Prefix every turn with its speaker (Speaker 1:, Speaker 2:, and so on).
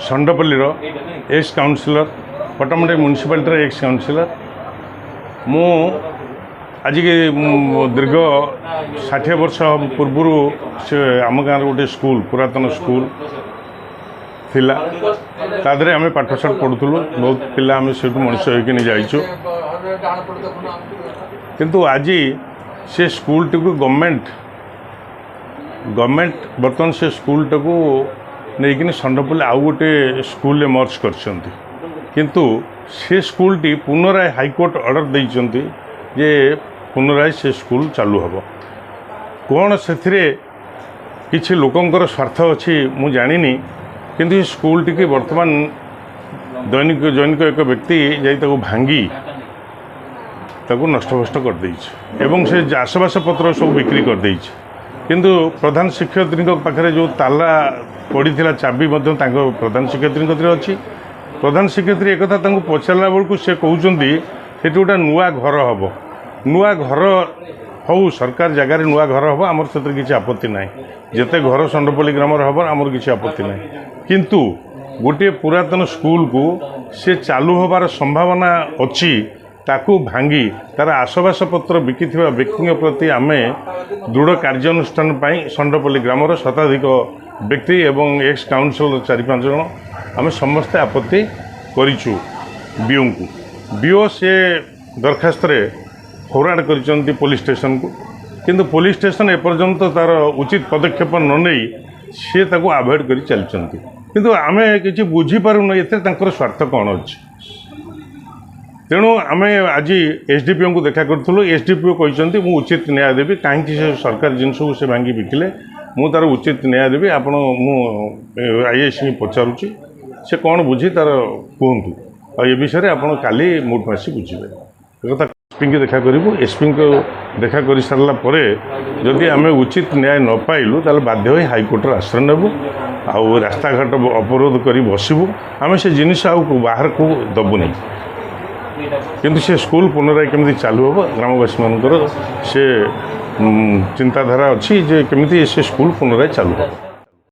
Speaker 1: षंडपल्ली ex councillor Pattamundai municipality ex councillor मु आज के दीर्घ 60 वर्ष पूर्व से आम गाँव गोटे स्कूल पुरातन स्कूल थिला तादरे आम पाठशाठ पढ़ुलु बहुत पिला आम से मनुष्य होकिन जाइचु किंतु आज से स्कूल टी गवर्नमेंट बर्तमान से स्कूल टाक नहीं षंडपल्ली आउ गोटे स्कूल मर्ज कर किंतु से स्कूल टी पुनराय हाईकोर्ट ऑर्डर देइचंती जे पुनराय से स्कूल चालू हम कौन से किसी लोकंकर स्वार्थ अच्छी मु जानी किंतु स्कूल टी वर्तमान दैनिक एक व्यक्ति जाई भांगी नष्टभ्रष्ट कर देइछ एवं से आसबास पत्र सब बिक्री कर देइछ किंतु प्रधान शिक्षयित्री पाखे जो ताला पड़ा चाबी प्रधान शिक्षयित्री अच्छी प्रधान शिक्षयित्री एक पचारा बेलू से कहते से गोटे नुआ घर हम नुआ घर हो सरकार जगार नुआ घर हम आमर से किसी आपत्ति ना जिते घर षंडपल्ली ग्राम हम आमर किसी आपत्ति ना किंतु गोटे पुरातन स्कूल को से चालू हबार संभावना अच्छी ताकू भांगी तार आसबास पत्र बिकी व्यक्ति प्रति आम दृढ़ कार्यानुष्ठान षंडपल्ली ग्रामर शताधिक व्यक्ति एवं एक्स काउनसिलर 4-5 जन आम समस्ते आपत्ति करिछु बीओ को बीओ से दरखास्त फरवर्ड कर पुलिस स्टेशन को किंतु पुलिस स्टेशन एपर्यंत तार उचित पदक्षेप न नहीं सी आभोड कर चलती किंतु आम कि बुझीपारूना ये स्वार्थ कौन अच्छे तेणु आम आज एसडीपीओ को देखा करूँ एसडीपीओ कहते मुझे उचित न्याय देवी कहीं सरकार जिनस को से भांगी बिकिले मु तार उचित न्याय देवी आपण आईएएस पचारुची से कौन बुझी तार कहतु और ये विषय आप काली मुठ आसी बुझे एक एसपी को देखा करूँ एसपी को देखा कर सारापर जदि आम उचित न्याय न पाइलु ताल बाध्य हो हाईकोर्टर आश्रय नेबू आउ रास्ताघाट अवरोध कर बसबू आम से जिनिस बाहर को दबुनी किंतु से स्कूल पुनराय केमी चालू हम ग्रामवासी मानकर से चिंताधारा अच्छी जे केमी से स्कूल पुनराय चालू हम।